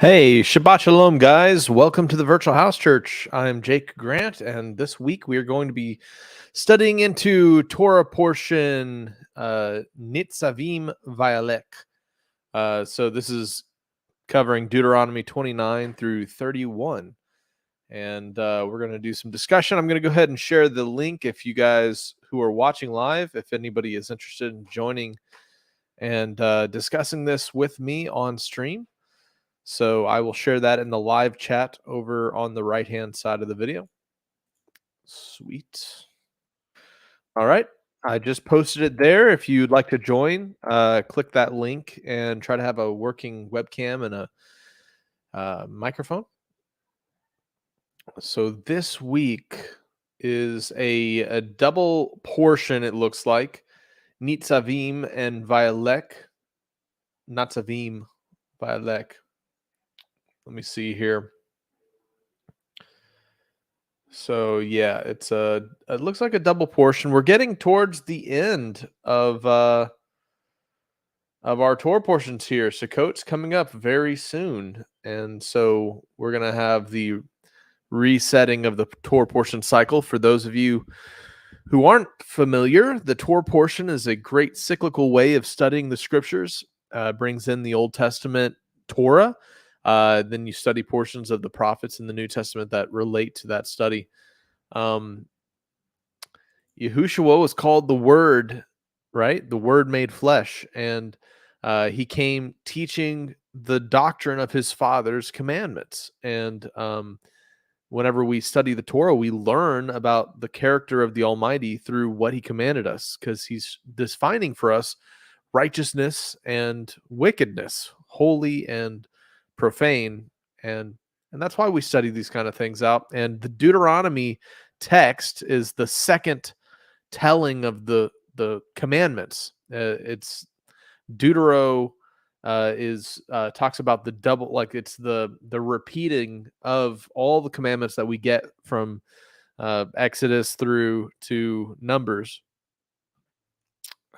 Hey, Shabbat Shalom, guys. Welcome to the Virtual House Church. I'm Jake Grant, and this week we are going to be studying into Torah portion Nitzavim Vayalek. So this is covering Deuteronomy 29 through 31. And we're going to do some discussion. I'm going to go ahead and share the link if you guys who are watching live, if anybody is interested in joining and discussing this with me on stream. So I will share that in the live chat over on the right-hand side of the video. Sweet. All right. I just posted it there. If you'd like to join, click that link and try to have a working webcam and a microphone. So this week is a double portion, it looks like. Nitzavim and Vayalek. Natzavim, Vayalek. Let me see here. So yeah, it looks like a double portion. We're getting towards the end of our Torah portions here. Sukkot's coming up very soon, and so we're gonna have the resetting of the Torah portion cycle. For those of you who aren't familiar, the Torah portion is a great cyclical way of studying the scriptures. Brings in the Old Testament Torah. Then you study portions of the prophets in the New Testament that relate to that study. Yahushua was called the Word, right? The Word made flesh, and he came teaching the doctrine of his Father's commandments. And whenever we study the Torah, we learn about the character of the Almighty through what he commanded us, because he's defining for us righteousness and wickedness, holy and profane, and that's why we study these kind of things out. And the Deuteronomy text is the second telling of the commandments. It's Deutero is talks about the double, like it's the repeating of all the commandments that we get from Exodus through to Numbers.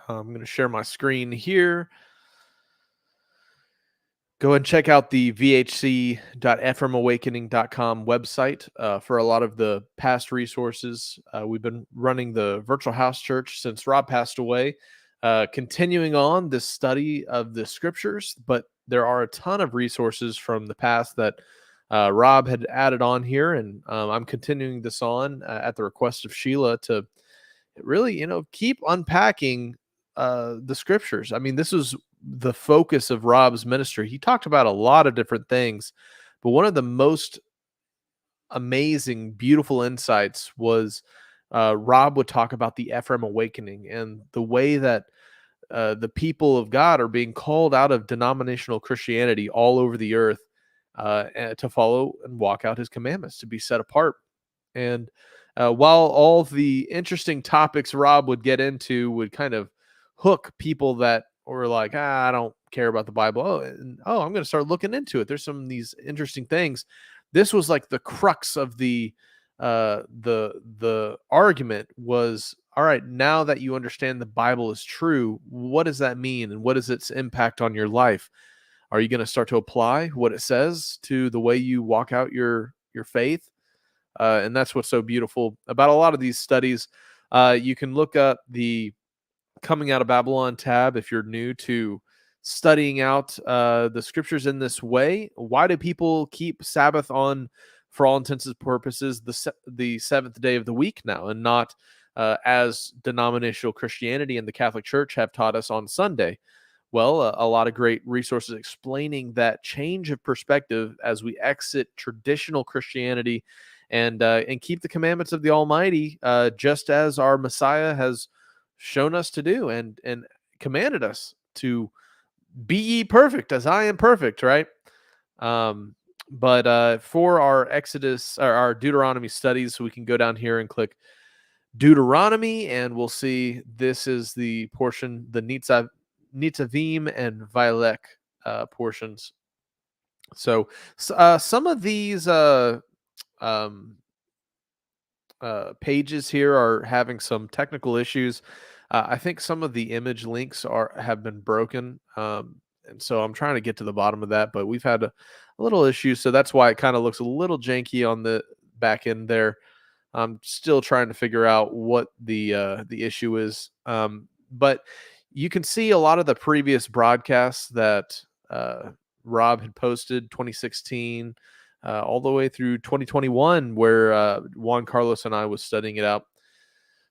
I'm going to share my screen here. Go ahead and check out the vhc.fmawakening.com website for a lot of the past resources. We've been running the Virtual House Church since Rob passed away, continuing on this study of the scriptures, but there are a ton of resources from the past that Rob had added on here, and I'm continuing this on at the request of Sheila to really, keep unpacking the scriptures. I mean, this is the focus of Rob's ministry. He talked about a lot of different things, but one of the most amazing, beautiful insights was Rob would talk about the Ephraim awakening and the way that the people of God are being called out of denominational Christianity all over the earth to follow and walk out his commandments, to be set apart. And while all the interesting topics Rob would get into would kind of hook people that were like, I don't care about the Bible. I'm going to start looking into it. There's some of these interesting things. This was like the crux of the argument was, all right, now that you understand the Bible is true, what does that mean? And what is its impact on your life? Are you going to start to apply what it says to the way you walk out your faith? And that's what's so beautiful about a lot of these studies. You can look up the Coming Out of Babylon tab if you're new to studying out the scriptures in this way. Why do people keep Sabbath on, for all intents and purposes, the seventh day of the week now, and not as denominational Christianity and the Catholic Church have taught us on Sunday? Well, a lot of great resources explaining that change of perspective as we exit traditional Christianity and keep the commandments of the Almighty, just as our Messiah has shown us to do and commanded us to be ye perfect as I am perfect, right? But for our Exodus or our Deuteronomy studies, we can go down here and click Deuteronomy, and we'll see this is the portion, the Nitzavim and Vayalek portions. So some of these pages here are having some technical issues. I think some of the image links have been broken, and so I'm trying to get to the bottom of that, but we've had a little issue, so that's why it kind of looks a little janky on the back end there. I'm still trying to figure out what the issue is. But you can see a lot of the previous broadcasts that Rob had posted 2016 all the way through 2021, where Juan Carlos and I was studying it out.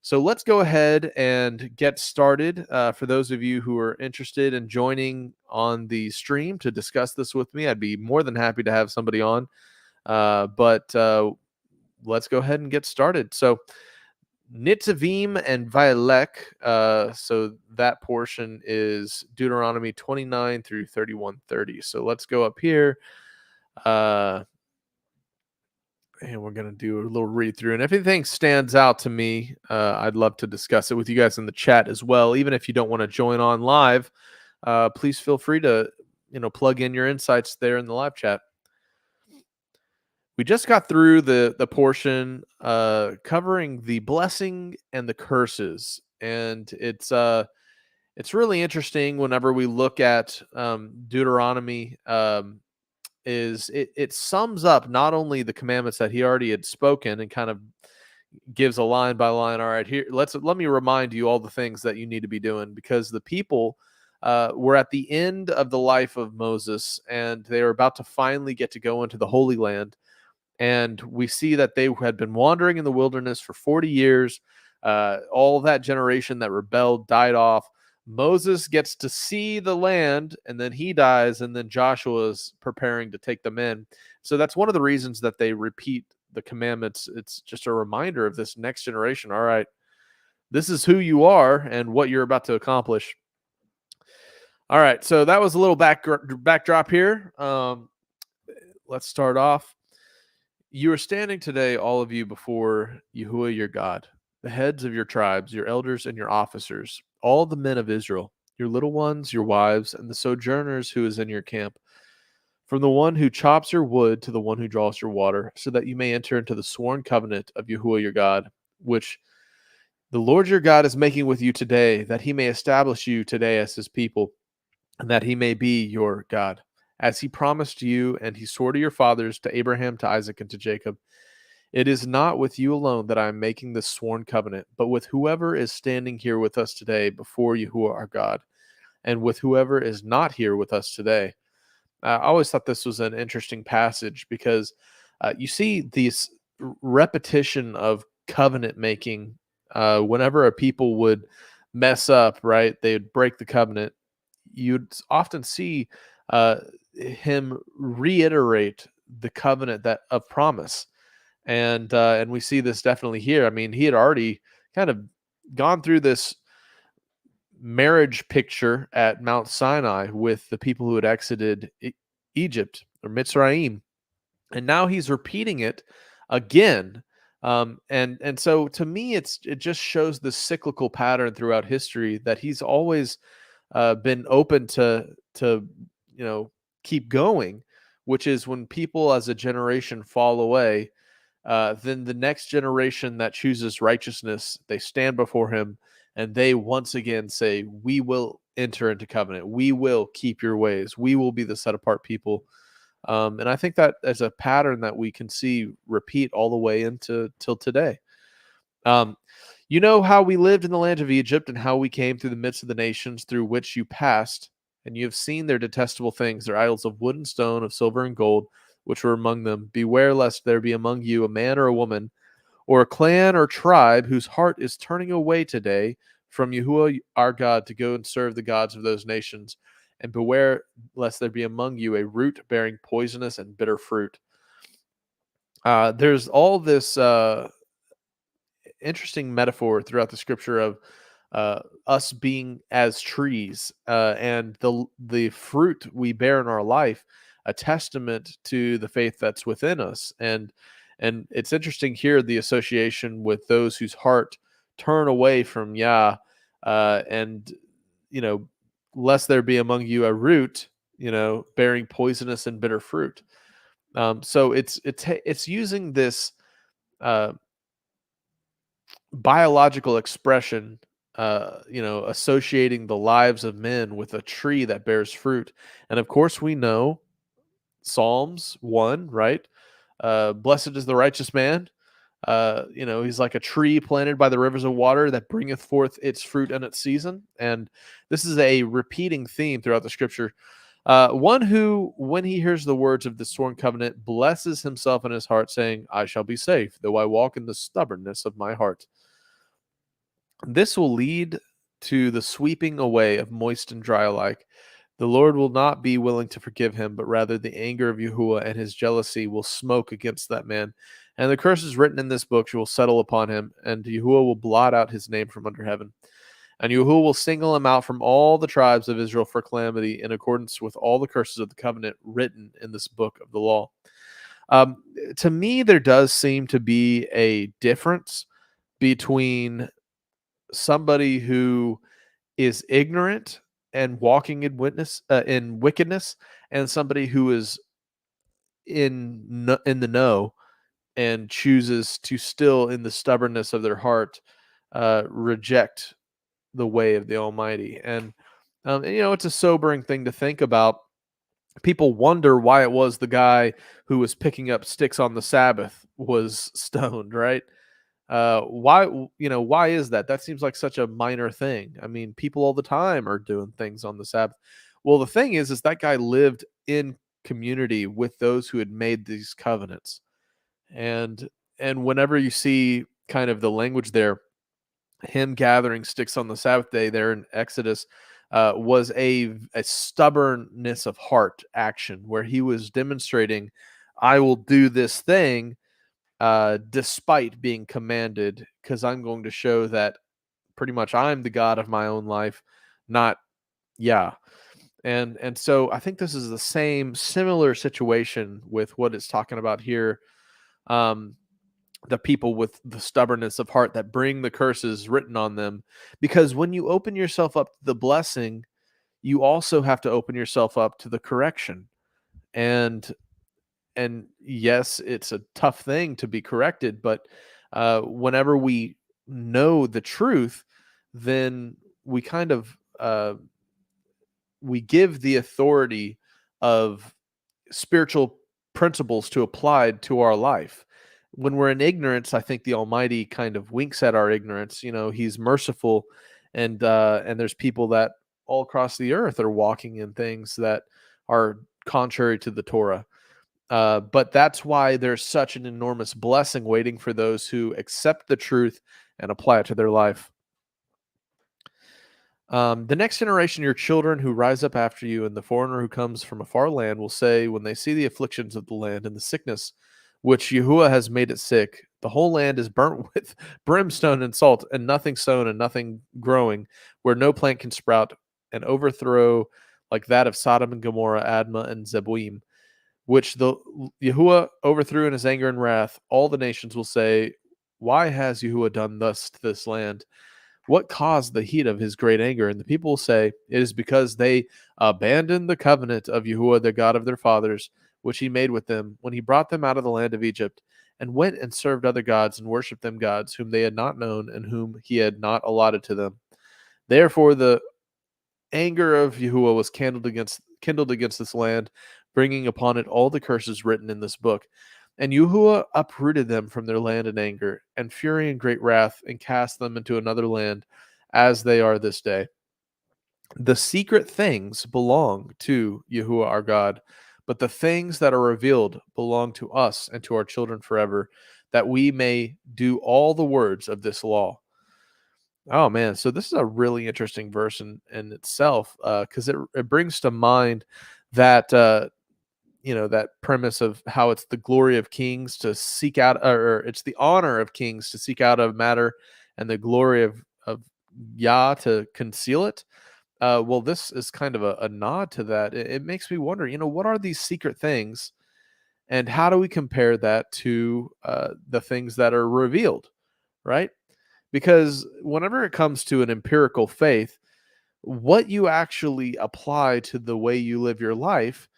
So let's go ahead and get started. For those of you who are interested in joining on the stream to discuss this with me, I'd be more than happy to have somebody on. But let's go ahead and get started. So Nitzavim and Vailek, so that portion is Deuteronomy 29 through 31:30. So let's go up here. And we're going to do a little read through. And if anything stands out to me, I'd love to discuss it with you guys in the chat as well. Even if you don't want to join on live, please feel free to, plug in your insights there in the live chat. We just got through the portion covering the blessing and the curses. And it's really interesting whenever we look at Deuteronomy. It sums up not only the commandments that he already had spoken and kind of gives a line by line. All right, here let me remind you all the things that you need to be doing, because the people were at the end of the life of Moses, and they were about to finally get to go into the Holy Land. And we see that they had been wandering in the wilderness for 40 years. All that generation that rebelled died off. Moses gets to see the land, and then he dies, and then Joshua is preparing to take them in. So that's one of the reasons that they repeat the commandments. It's just a reminder of this next generation. All right, this is who you are and what you're about to accomplish. All right, so that was a little backdrop here. Let's start off. You are standing today, all of you, before Yahuwah your God, the heads of your tribes, your elders and your officers, all the men of Israel, your little ones, your wives, and the sojourners who is in your camp, from the one who chops your wood to the one who draws your water, so that you may enter into the sworn covenant of Yahuwah your God, which the Lord your God is making with you today, that he may establish you today as his people, and that he may be your God, as he promised you, and he swore to your fathers, to Abraham, to Isaac, and to Jacob. It is not with you alone that I am making this sworn covenant, but with whoever is standing here with us today before Yahuwah our God, and with whoever is not here with us today. I always thought this was an interesting passage, because you see these repetition of covenant making. Whenever a people would mess up, right, they would break the covenant. You'd often see him reiterate the covenant that of promise. And we see this definitely here. I mean, he had already kind of gone through this marriage picture at Mount Sinai with the people who had exited Egypt, or Mitzrayim, and now he's repeating it again. And so to me, it just shows the cyclical pattern throughout history, that he's always been open to keep going, which is when people as a generation fall away. Then the next generation that chooses righteousness, they stand before him and they once again say, we will enter into covenant. We will keep your ways. We will be the set apart people. And I think that as a pattern that we can see repeat all the way into till today. You know how we lived in the land of Egypt, and how we came through the midst of the nations through which you passed, and you have seen their detestable things, their idols of wood and stone, of silver and gold, which were among them. Beware lest there be among you a man or a woman, or a clan or tribe, whose heart is turning away today from Yahuwah our God to go and serve the gods of those nations. And beware lest there be among you a root bearing poisonous and bitter fruit. There's all this interesting metaphor throughout the scripture of us being as trees, and the fruit we bear in our life, a testament to the faith that's within us. And it's interesting here, the association with those whose heart turn away from Yah, and lest there be among you a root, bearing poisonous and bitter fruit. So it's using this biological expression associating the lives of men with a tree that bears fruit. And of course, we know Psalms 1, right? Blessed is the righteous man. He's like a tree planted by the rivers of water that bringeth forth its fruit in its season. And this is a repeating theme throughout the scripture. One who, when he hears the words of the sworn covenant, blesses himself in his heart, saying, I shall be safe, though I walk in the stubbornness of my heart. This will lead to the sweeping away of moist and dry alike. The Lord will not be willing to forgive him, but rather the anger of Yahuwah and his jealousy will smoke against that man. And the curses written in this book will settle upon him, and Yahuwah will blot out his name from under heaven. And Yahuwah will single him out from all the tribes of Israel for calamity in accordance with all the curses of the covenant written in this book of the law. To me, there does seem to be a difference between somebody who is ignorant and walking in wickedness, and somebody who is in the know and chooses to still, in the stubbornness of their heart, reject the way of the Almighty. And it's a sobering thing to think about. People wonder why it was the guy who was picking up sticks on the Sabbath was stoned, right? Why is that? That seems like such a minor thing. I mean, people all the time are doing things on the Sabbath. Well, the thing is that guy lived in community with those who had made these covenants. And whenever you see kind of the language there, him gathering sticks on the Sabbath day there in Exodus was a stubbornness of heart action where he was demonstrating, I will do this thing despite being commanded, because I'm going to show that pretty much I'm the God of my own life, not yeah. And so I think this is the similar situation with what it's talking about here. Um, the people with the stubbornness of heart that bring the curses written on them, because when you open yourself up to the blessing, you also have to open yourself up to the correction. And yes, it's a tough thing to be corrected, but whenever we know the truth, then we kind of we give the authority of spiritual principles to applied to our life. When we're in ignorance, I think the Almighty kind of winks at our ignorance. He's merciful, and there's people that all across the earth are walking in things that are contrary to the Torah. But that's why there's such an enormous blessing waiting for those who accept the truth and apply it to their life. The next generation, your children who rise up after you, and the foreigner who comes from a far land will say, when they see the afflictions of the land and the sickness which Yahuwah has made it sick, the whole land is burnt with brimstone and salt, and nothing sown and nothing growing, where no plant can sprout, an overthrow like that of Sodom and Gomorrah, Admah and Zeboim, which the Yahuwah overthrew in his anger and wrath. All the nations will say, why has Yahuwah done thus to this land? What caused the heat of his great anger? And the people will say, it is because they abandoned the covenant of Yahuwah, the God of their fathers, which he made with them when he brought them out of the land of Egypt, and went and served other gods and worshipped them gods whom they had not known and whom he had not allotted to them. Therefore the anger of Yahuwah was kindled against this land, bringing upon it all the curses written in this book. And Yahuwah uprooted them from their land in anger, and fury and great wrath, and cast them into another land, as they are this day. The secret things belong to Yahuwah our God, but the things that are revealed belong to us and to our children forever, that we may do all the words of this law. Oh man, so this is a really interesting verse in itself, because it brings to mind that that premise of how it's the glory of kings to seek out, or it's the honor of kings to seek out a matter, and the glory of Yah to conceal it. Well, this is kind of a nod to that. It makes me wonder, what are these secret things, and how do we compare that to the things that are revealed, right? Because whenever it comes to an empirical faith, what you actually apply to the way you live your life,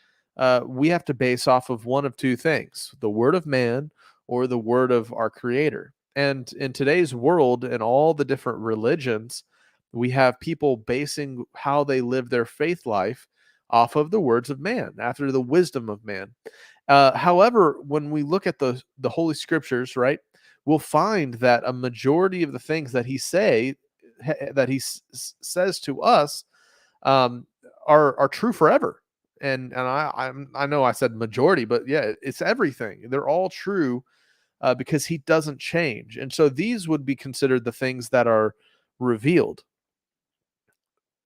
we have to base off of one of two things: the word of man or the word of our Creator. And in today's world and all the different religions, We have people basing how they live their faith life off of the words of man, after the wisdom of man. However, when we look at the Holy Scriptures, right, we'll find that a majority of the things that that he says to us, um, are true forever. And I know I said majority, but yeah, it's everything. They're all true because he doesn't change. And so these would be considered the things that are revealed.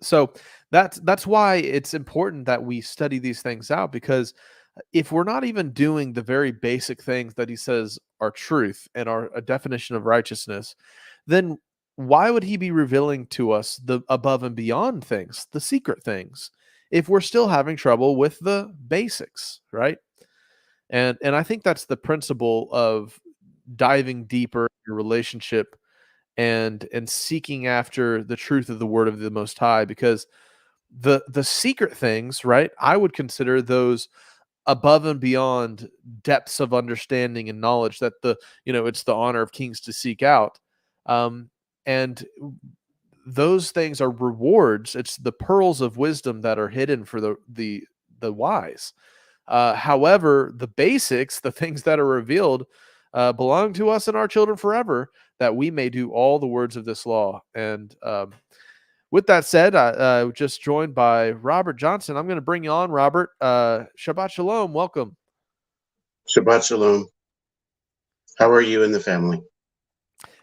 So that's why it's important that we study these things out, because if we're not even doing the very basic things that he says are truth and are a definition of righteousness, then why would he be revealing to us the above and beyond things, the secret things, if we're still having trouble with the basics, right? And I think that's the principle of diving deeper in your relationship and seeking after the truth of the word of the Most High, because the secret things, right, I would consider those above and beyond depths of understanding and knowledge that it's the honor of kings to seek out. And those things are rewards. It's the pearls of wisdom that are hidden for the wise. However, the basics, the things that are revealed, belong to us and our children forever, that we may do all the words of this law. And with that said, I just joined by Robert Johnson. I'm going to bring you on, Robert. Shabbat Shalom. Welcome. Shabbat Shalom. How are you and the family?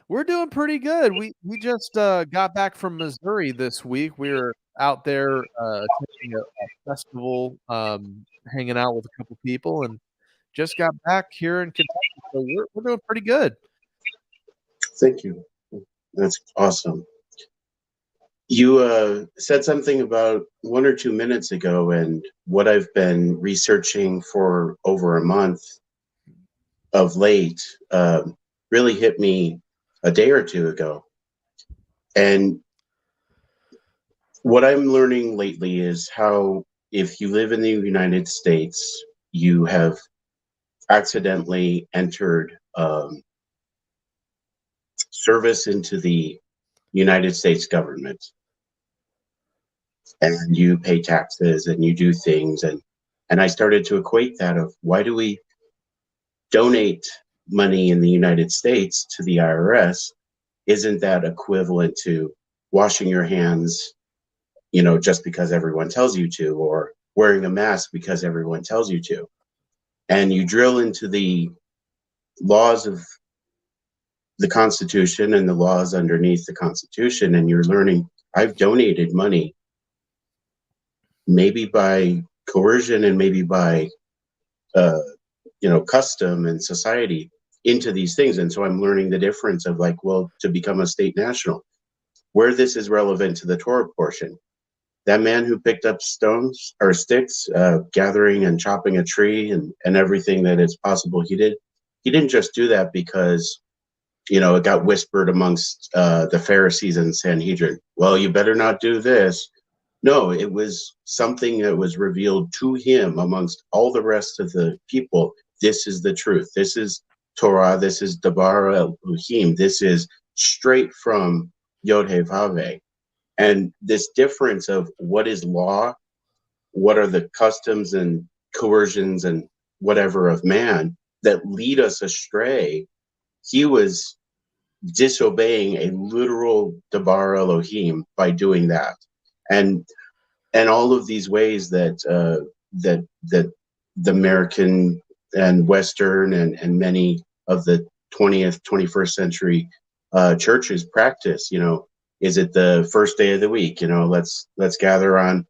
We're doing pretty good. We just got back from Missouri this week. We were out there attending a festival, hanging out with a couple people, and just got back here in Kentucky. So we're doing pretty good. Thank you. That's awesome. You said something about 1 or 2 minutes ago, and what I've been researching for over a month of late really hit me a day or two ago. And what I'm learning lately is how, if you live in the United States, you have accidentally entered service into the United States government, and you pay taxes and you do things, and I started to equate that of, why do we donate money in the United States to the IRS? Isn't that equivalent to washing your hands, just because everyone tells you to, or wearing a mask because everyone tells you to? And you drill into the laws of the Constitution and the laws underneath the Constitution, and you're learning, I've donated money, maybe by coercion and maybe by custom and society, into these things. And so I'm learning the difference of, like, well, to become a state national, where this is relevant to the Torah portion. That man who picked up stones or sticks, gathering and chopping a tree and everything that is possible he didn't just do that because it got whispered amongst the Pharisees and Sanhedrin, well, you better not do this. No, it was something that was revealed to him amongst all the rest of the people. This is the truth. This is Torah. This is Dabar Elohim. This is straight from Yod-Heh-Vav-Heh. And this difference of what is law, what are the customs and coercions and whatever of man that lead us astray, he was disobeying a literal Dabar Elohim by doing that. And all of these ways that that the American and Western and many of the 20th, 21st century churches practice. Is it the first day of the week? Let's gather on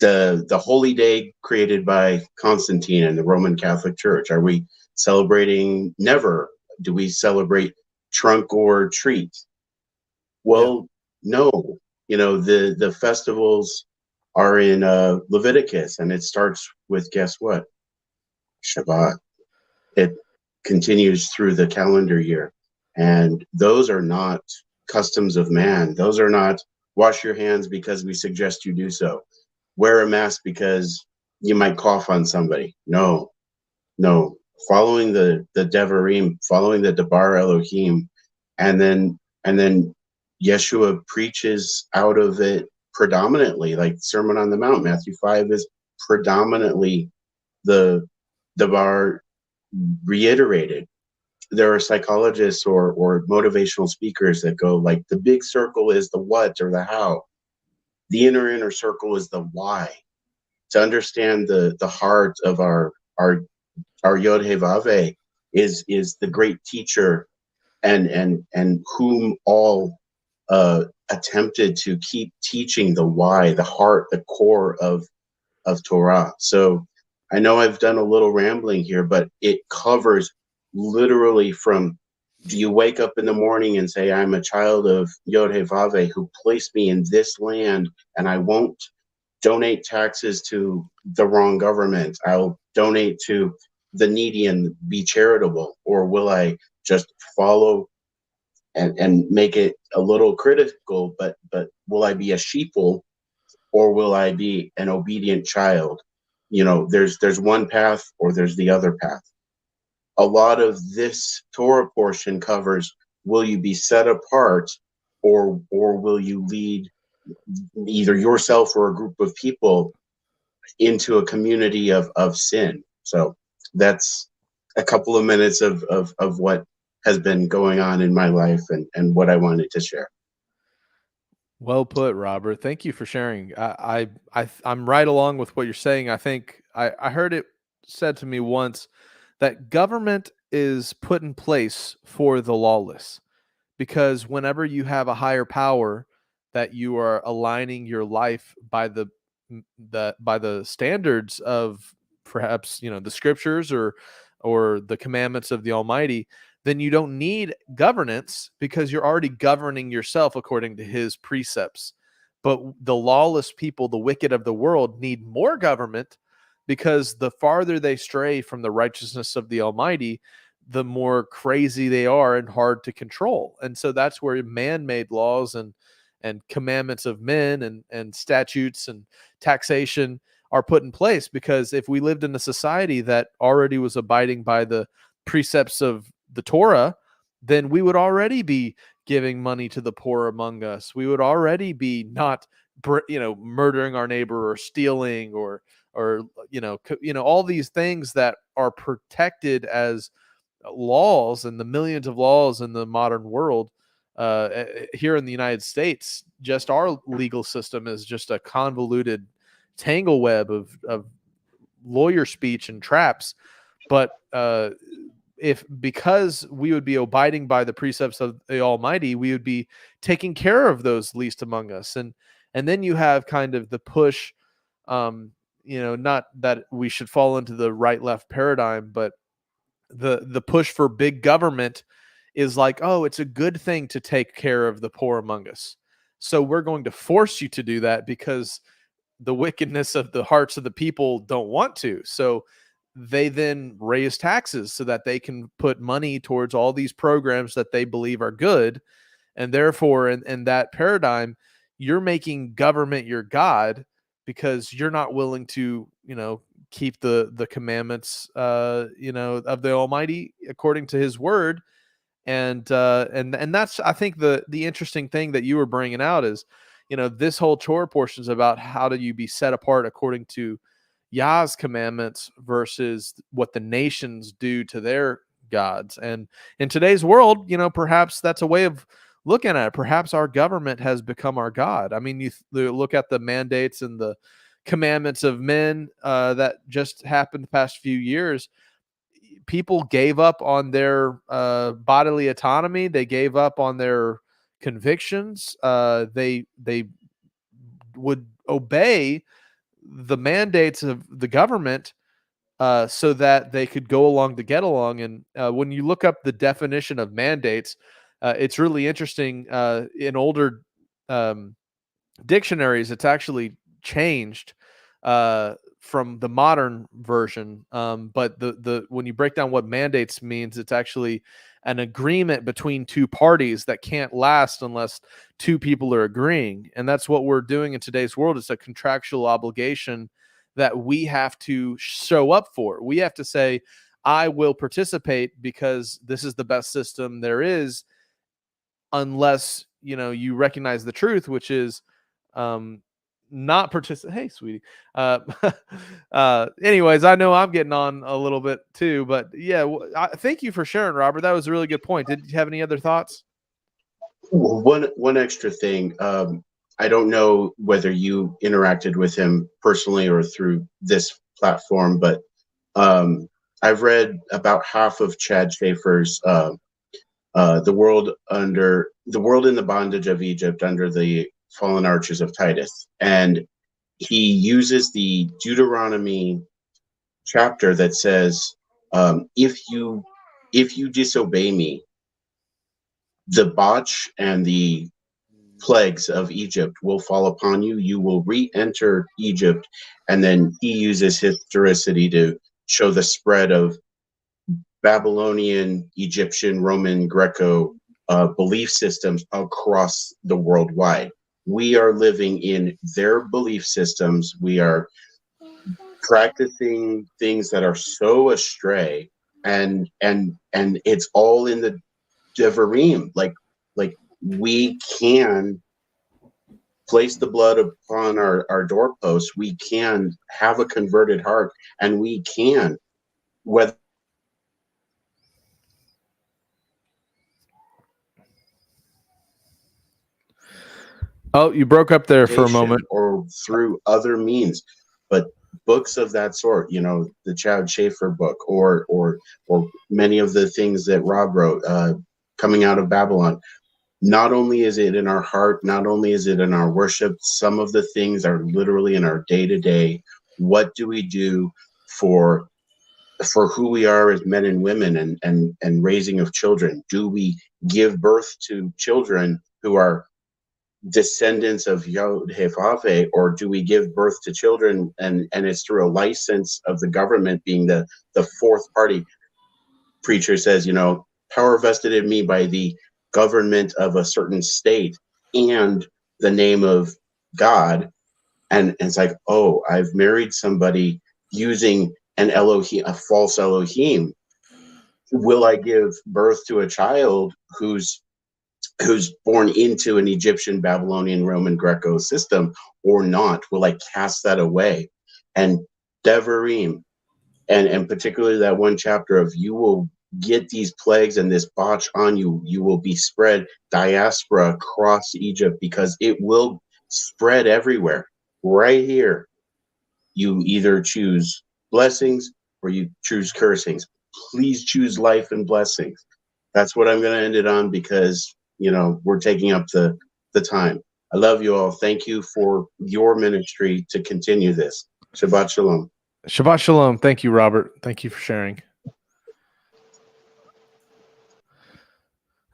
the holy day created by Constantine and the Roman Catholic Church. Are we celebrating? Never do we celebrate trunk or treat. Well, no. The festivals are in Leviticus, and it starts with, guess what? Shabbat. It continues through the calendar year. And those are not customs of man. Those are not wash your hands because we suggest you do so. Wear a mask because you might cough on somebody. No. Following the Devarim, following the Dabar Elohim, and then Yeshua preaches out of it predominantly, like Sermon on the Mount. Matthew 5 is predominantly the bar reiterated. There are psychologists or motivational speakers that go like, the big circle is the what or the how. The inner circle is the why. To understand the heart of our Yod He Vave is the great teacher and whom all attempted to keep teaching the why, the heart, the core of Torah. So I know I've done a little rambling here, but it covers literally from, do you wake up in the morning and say, I'm a child of Yod He Vave who placed me in this land, and I won't donate taxes to the wrong government. I'll donate to the needy and be charitable. Or will I just follow and make it a little critical, but will I be a sheeple, or will I be an obedient child? There's one path or there's the other path. A lot of this Torah portion covers, will you be set apart, or will you lead either yourself or a group of people into a community of sin? So that's a couple of minutes of what has been going on in my life and what I wanted to share. Well put, Robert. Thank you for sharing. I'm right along with what you're saying. I think I heard it said to me once that government is put in place for the lawless, because whenever you have a higher power, that you are aligning your life by the standards of perhaps the scriptures or the commandments of the Almighty, then you don't need governance because you're already governing yourself according to his precepts. But the lawless people, the wicked of the world, need more government, because the farther they stray from the righteousness of the Almighty, the more crazy they are and hard to control. And so that's where man-made laws and commandments of men and statutes and taxation are put in place. Because if we lived in a society that already was abiding by the precepts of the Torah, then we would already be giving money to the poor among us. We would already be not, murdering our neighbor or stealing or all these things that are protected as laws, and the millions of laws in the modern world. Here in the United States, just our legal system is just a convoluted tangle web of lawyer speech and traps. But because we would be abiding by the precepts of the Almighty, we would be taking care of those least among us. And then you have kind of the push, not that we should fall into the right left paradigm, but the push for big government is like, oh, it's a good thing to take care of the poor among us, so we're going to force you to do that because the wickedness of the hearts of the people don't want to. So they then raise taxes so that they can put money towards all these programs that they believe are good. And therefore, in that paradigm, you're making government your God, because you're not willing to, keep the commandments, of the Almighty according to his word. And that's, I think, the interesting thing that you were bringing out is, this whole Torah portion is about how do you be set apart according to Yah's commandments versus what the nations do to their gods. And in today's world, perhaps that's a way of looking at it. Perhaps our government has become our God. I mean, you look at the mandates and the commandments of men that just happened the past few years. People gave up on their bodily autonomy. They gave up on their convictions. They would obey the mandates of the government so that they could go along to get along. And when you look up the definition of mandates, it's really interesting. In older dictionaries, it's actually changed from the modern version. But the when you break down what mandates means, it's actually an agreement between two parties that can't last unless two people are agreeing. And that's what we're doing in today's world. It's a contractual obligation that we have to show up for. We have to say, I will participate because this is the best system there is, unless you recognize the truth, which is not participate. Hey, sweetie. Anyways, I know I'm getting on a little bit too, but yeah, thank you for sharing, Robert. That was a really good point. Did you have any other thoughts? One extra thing. I don't know whether you interacted with him personally or through this platform, but I've read about half of Chad Schaefer's "The World in the Bondage of Egypt Under the Fallen Arches of Titus," and he uses the Deuteronomy chapter that says, "If you disobey me, the botch and the plagues of Egypt will fall upon you. You will re-enter Egypt." And then he uses historicity to show the spread of Babylonian, Egyptian, Roman, Greco belief systems across the worldwide. We are living in their belief systems. We are practicing things that are so astray, and it's all in the Devarim. Like we can place the blood upon our doorposts. We can have a converted heart, and we can, whether Oh, you broke up there for a moment. or through other means, but books of that sort, the Chad Schaefer book, or many of the things that Rob wrote, coming out of Babylon. Not only is it in our heart, not only is it in our worship, some of the things are literally in our day-to-day. What do we do for who we are as men and women, and raising of children? Do we give birth to children who are descendants of Yod Hefave, or do we give birth to children and it's through a license of the government being the fourth party? Preacher says, power vested in me by the government of a certain state and the name of God. And it's like, oh, I've married somebody using an Elohim, a false Elohim. Will I give birth to a child who's born into an Egyptian, Babylonian, Roman, Greco system or not? Will I cast that away? And Devarim, and particularly that one chapter of, you will get these plagues and this botch on you. You will be spread diaspora across Egypt, because it will spread everywhere. Right here, you either choose blessings or you choose cursings. Please choose life and blessings. That's what I'm going to end it on, because we're taking up the time. I love you all. Thank you for your ministry to continue this. Shabbat Shalom. Shabbat Shalom. Thank you, Robert. Thank you for sharing.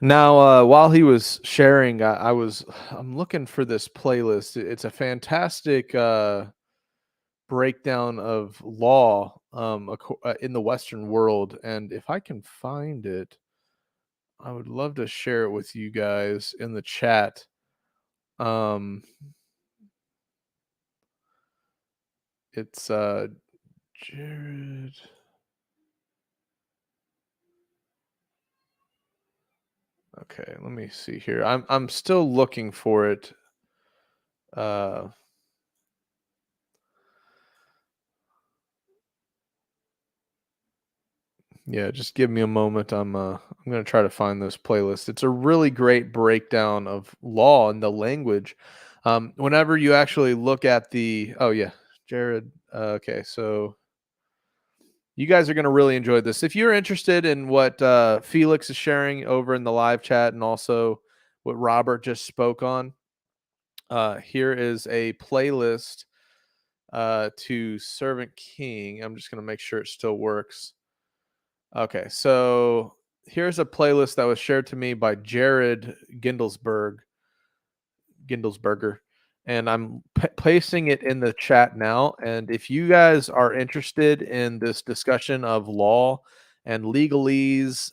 Now, while he was sharing, I'm looking for this playlist. It's a fantastic breakdown of law in the Western world, and if I can find it, I would love to share it with you guys in the chat. It's Jared. Okay, let me see here. I'm still looking for it. Yeah, just give me a moment. I'm going to try to find this playlist. It's a really great breakdown of law and the language. Whenever you actually look at Jared. Okay, so you guys are going to really enjoy this. If you're interested in what Felix is sharing over in the live chat, and also what Robert just spoke on, here is a playlist to Servant King. I'm just going to make sure it still works. Okay, so here's a playlist that was shared to me by Jared Gindelsberger, and I'm placing it in the chat now. And if you guys are interested in this discussion of law and legalese,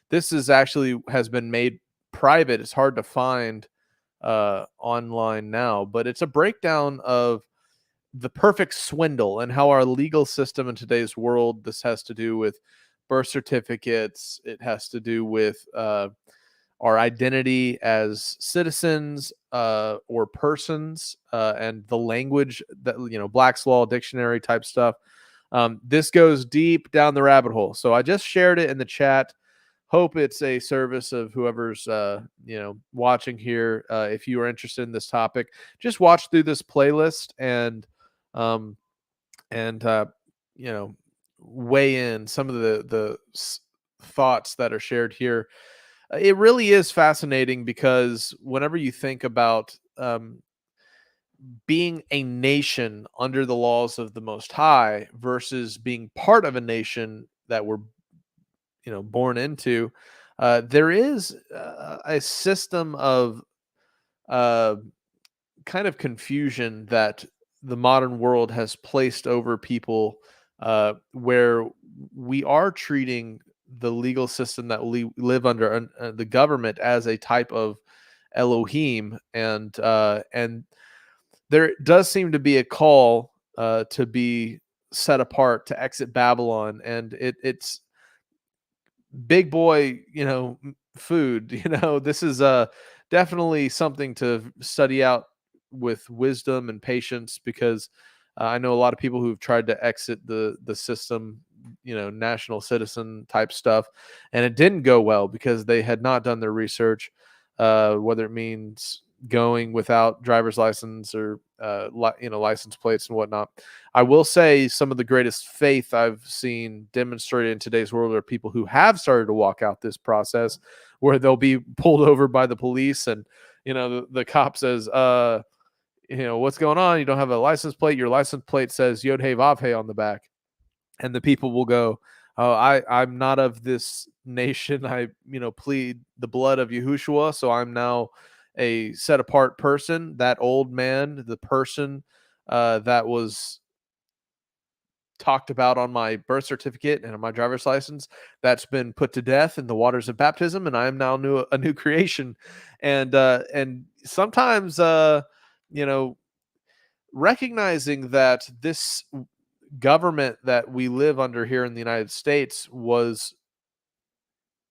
this has been made private. It's hard to find online now, but it's a breakdown of the perfect swindle and how our legal system in today's world. This has to do with birth certificates. It has to do with our our identity as citizens or persons, and the language that, Black's Law Dictionary type stuff. This goes deep down the rabbit hole. So I just shared it in the chat. Hope it's a service of whoever's watching here. If you are interested in this topic, just watch through this playlist and weigh in some of the thoughts that are shared here. It really is fascinating because whenever you think about being a nation under the laws of the Most High versus being part of a nation that we're born into, there is a system of kind of confusion that the modern world has placed over people, where we are treating the legal system that we live under, the government, as a type of Elohim, and there does seem to be a call to be set apart, to exit Babylon, and it's big boy, food. This is definitely something to study out with wisdom and patience, because I know a lot of people who've tried to exit the system, national citizen type stuff, and it didn't go well because they had not done their research, whether it means going without driver's license or license plates and whatnot. I will say some of the greatest faith I've seen demonstrated in today's world are people who have started to walk out this process, where they'll be pulled over by the police, and the cop says, what's going on? You don't have a license plate. Your license plate says Yod Hey Vav Hey on the back. And the people will go, oh, I'm not of this nation. I, plead the blood of Yahushua. So I'm now a set apart person. That old man, the person that was talked about on my birth certificate and on my driver's license, that's been put to death in the waters of baptism, and I am now a new creation. And sometimes, recognizing that this government that we live under here in the United States was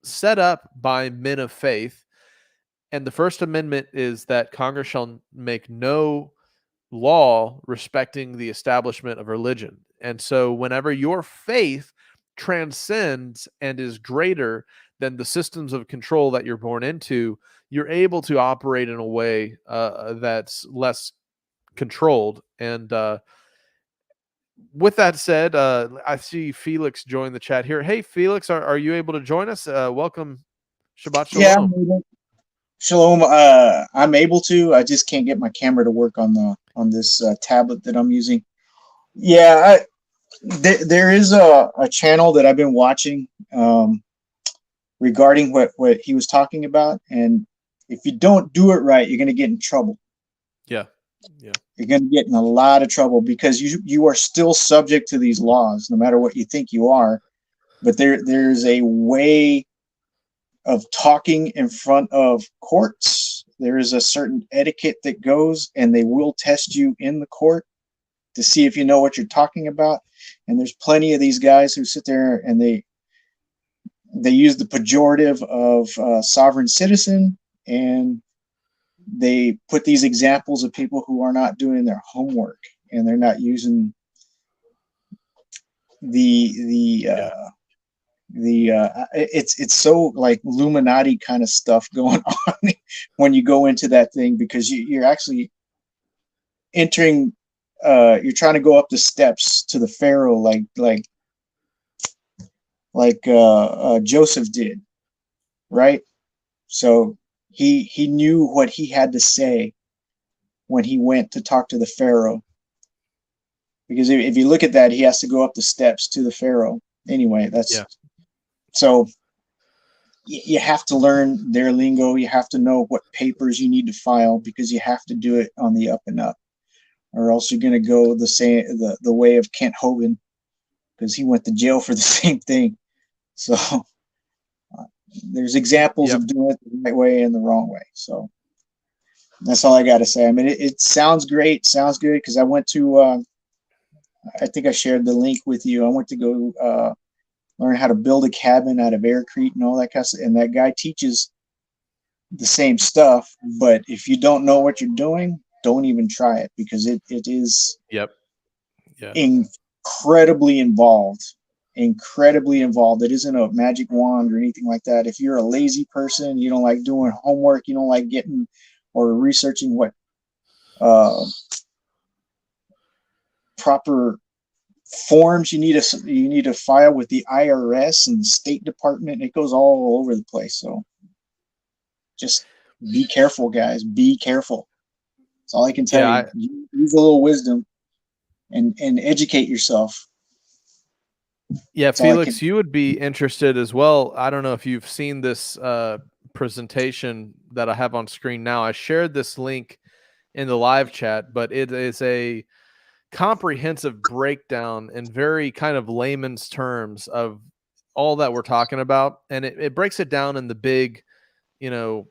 set up by men of faith, and the First Amendment is that Congress shall make no law respecting the establishment of religion. And so whenever your faith transcends and is greater than the systems of control that you're born into, you're able to operate in a way that's less controlled. And with that said, I see Felix join the chat here. Hey, Felix, are you able to join us? Welcome. Shabbat Yeah, Shalom. Shalom. I'm able to. I just can't get my camera to work on this tablet that I'm using. Yeah, there is a channel that I've been watching regarding what he was talking about, and if you don't do it right, you're going to get in trouble. Yeah. You're going to get in a lot of trouble because you are still subject to these laws, no matter what you think you are. But there's a way of talking in front of courts. There is a certain etiquette that goes, and they will test you in the court to see if you know what you're talking about. And there's plenty of these guys who sit there and they use the pejorative of sovereign citizen, and they put these examples of people who are not doing their homework, and they're not using it's so like Illuminati kind of stuff going on when you go into that thing, because you're actually entering, you're trying to go up the steps to the Pharaoh like Joseph did, right? So he knew what he had to say when he went to talk to the Pharaoh, because if you look at that, he has to go up the steps to the Pharaoh anyway. So you have to learn their lingo. You have to know what papers you need to file, because you have to do it on the up and up, or else you're going to go the way of Kent Hovind, because he went to jail for the same thing. So there's examples of doing it the right way and the wrong way. So that's all I got to say. I mean, it sounds great. Sounds good, because I went to, I think I shared the link with you. I went to go learn how to build a cabin out of aircrete and all that kind of stuff. And that guy teaches the same stuff. But if you don't know what you're doing, don't even try it, because it is Yep. Yeah. incredibly involved. Incredibly involved. It isn't a magic wand or anything like that. If you're a lazy person, you don't like doing homework, you don't like getting or researching what proper forms you need to file with the IRS and the State Department. It goes all over the place. So just be careful, guys. Be careful. That's all I can tell Yeah. you. Use a little wisdom and educate yourself. Yeah, That's all I Felix, can. you would be interested as well. I don't know if you've seen this presentation that I have on screen now. I shared this link in the live chat, but it is a comprehensive breakdown in very kind of layman's terms of all that we're talking about. And it breaks it down in the big, you know,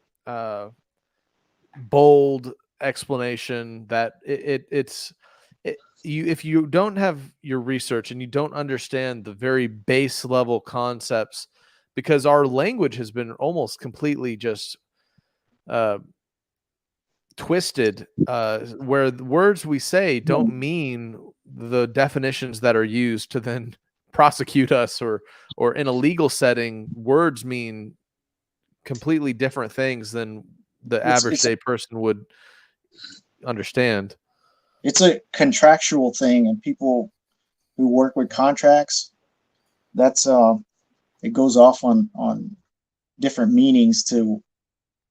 bold explanation that you, if you don't have your research and you don't understand the very base level concepts, because our language has been almost completely just twisted, where the words we say don't mean the definitions that are used to then prosecute us, or in a legal setting, words mean completely different things than the average It's day person would understand. it's a contractual thing, and people who work with contracts, that's it goes off on different meanings to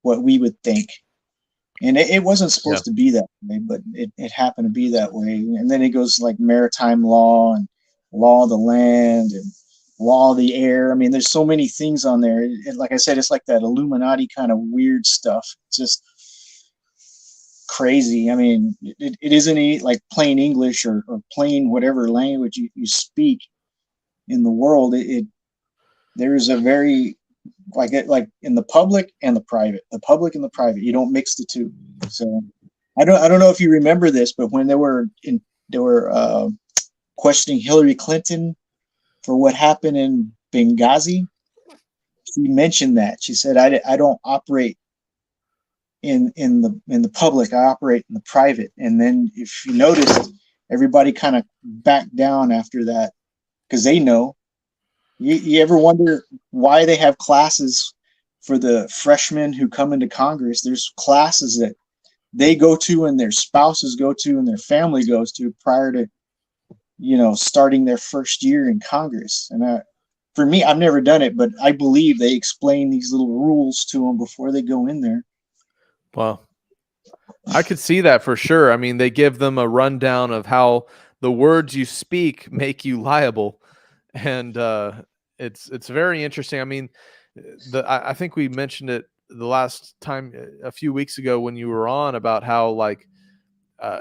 what we would think. And it wasn't Yeah. supposed to be that way, but it happened to be that way. And then it goes like maritime law and law of the land and law of the air. I mean, there's so many things on there. Like I said, it's like that Illuminati kind of weird stuff. It's just crazy. I mean, it isn't like plain English or plain whatever language you speak in the world. There is a very like in the public and the private, you don't mix the two. So I don't know if you remember this, but when they were questioning Hillary Clinton for what happened in Benghazi, she mentioned that. She said, I don't operate in the public, I operate in the private. And then if you noticed, everybody kind of backed down after that, because they know. You ever wonder why they have classes for the freshmen who come into Congress? There's classes that they go to and their spouses go to and their family goes to prior to, starting their first year in Congress. And for me, I've never done it, but I believe they explain these little rules to them before they go in there. Well, I could see that for sure. I mean, they give them a rundown of how the words you speak make you liable. And it's very interesting. I mean, I think we mentioned it the last time a few weeks ago when you were on, about how, like,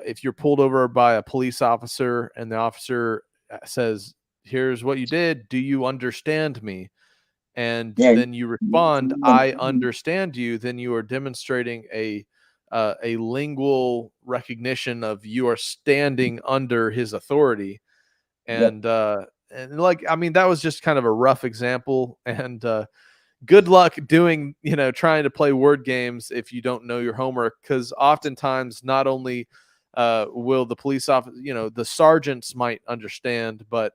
if you're pulled over by a police officer and the officer says, "Here's what you did. Do you understand me?" And Yeah. then you respond, "I understand you," then you are demonstrating a lingual recognition of you are standing under his authority. And like, I mean, that was just kind of a rough example. And good luck doing, trying to play word games if you don't know your homework, because oftentimes not only will the police officer, the sergeants might understand, but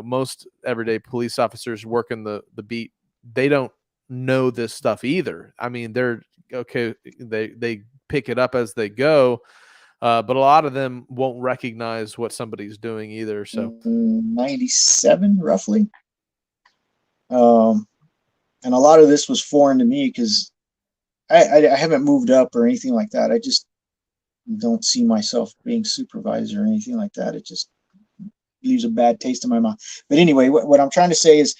most everyday police officers working the beat, they don't know this stuff either. I mean, they're okay, they pick it up as they go, but a lot of them won't recognize what somebody's doing either. So 97 roughly. And a lot of this was foreign to me because I haven't moved up or anything like that. I just don't see myself being supervisor or anything like that. It just leaves a bad taste in my mouth. But anyway, what I'm trying to say is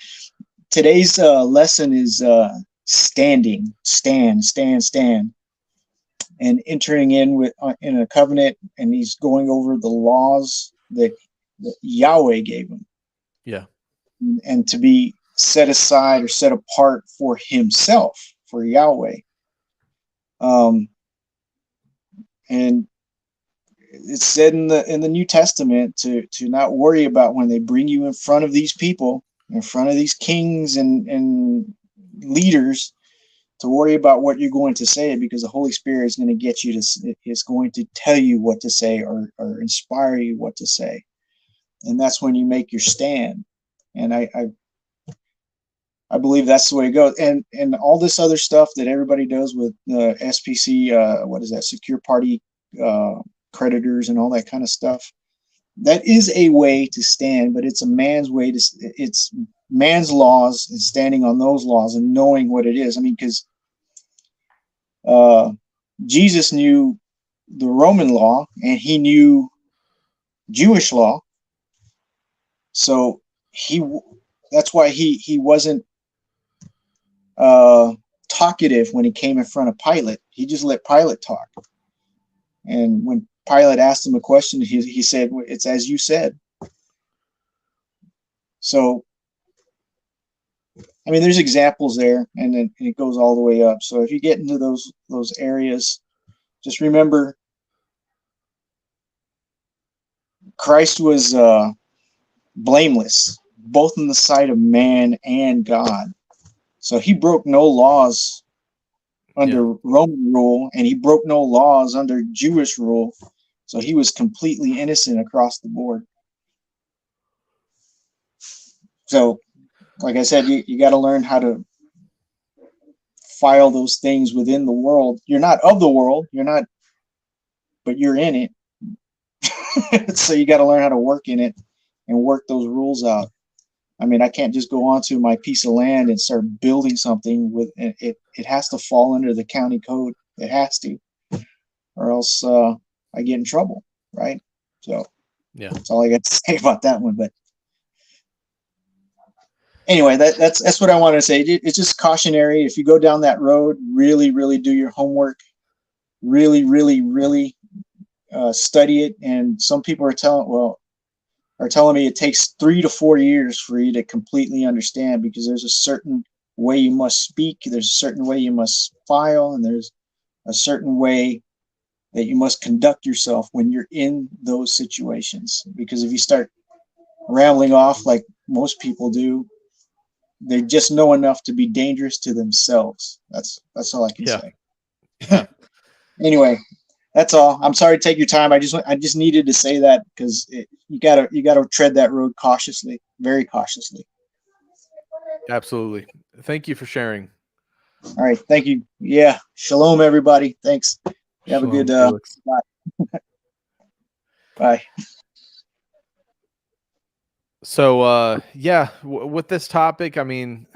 today's lesson is stand, and entering in a covenant, and he's going over the laws that Yahweh gave him. Yeah. And to be set aside or set apart for himself, for Yahweh. And it's said in the New Testament to not worry about when they bring you in front of these people, in front of these kings and leaders, to worry about what you're going to say, because the Holy Spirit is going to get you to, is going to tell you what to say, or inspire you what to say. And that's when you make your stand. And I believe that's the way to go. And all this other stuff that everybody does with SPC, what is that, secure party creditors and all that kind of stuff, that is a way to stand, but it's a man's way to, it's man's laws and standing on those laws and knowing what it is. I mean, because Jesus knew the Roman law and he knew Jewish law. So that's why he wasn't talkative when he came in front of Pilate. He just let Pilate talk. And when Pilate asked him a question, he said, "It's as you said." So, I mean, there's examples there, and then it goes all the way up. So if you get into those areas, just remember Christ was blameless, both in the sight of man and God. So he broke no laws under Roman rule, and he broke no laws under Jewish rule. So he was completely innocent across the board. So, like I said, you got to learn how to file those things within the world. You're not of the world, but you're in it. So you got to learn how to work in it and work those rules out. I mean, I can't just go onto my piece of land and start building something with it. It has to fall under the county code. It has to, or else I get in trouble, right? So yeah, that's all I got to say about that one. But anyway, that's what I wanted to say. It's just cautionary. If you go down that road, really, really do your homework. Really, really, really study it. And some people are telling me it takes 3 to 4 years for you to completely understand, because there's a certain way you must speak, there's a certain way you must file, and there's a certain way that you must conduct yourself when you're in those situations. Because if you start rambling off like most people do, they just know enough to be dangerous to themselves. That's all I can say. Yeah. Anyway, that's all. I'm sorry to take your time. I just needed to say that, because you gotta tread that road cautiously, very cautiously. Absolutely. Thank you for sharing. All right. Thank you. Yeah. Shalom, everybody. Thanks. You have Shalom, a good Felix. bye. Bye. So with this topic, I mean,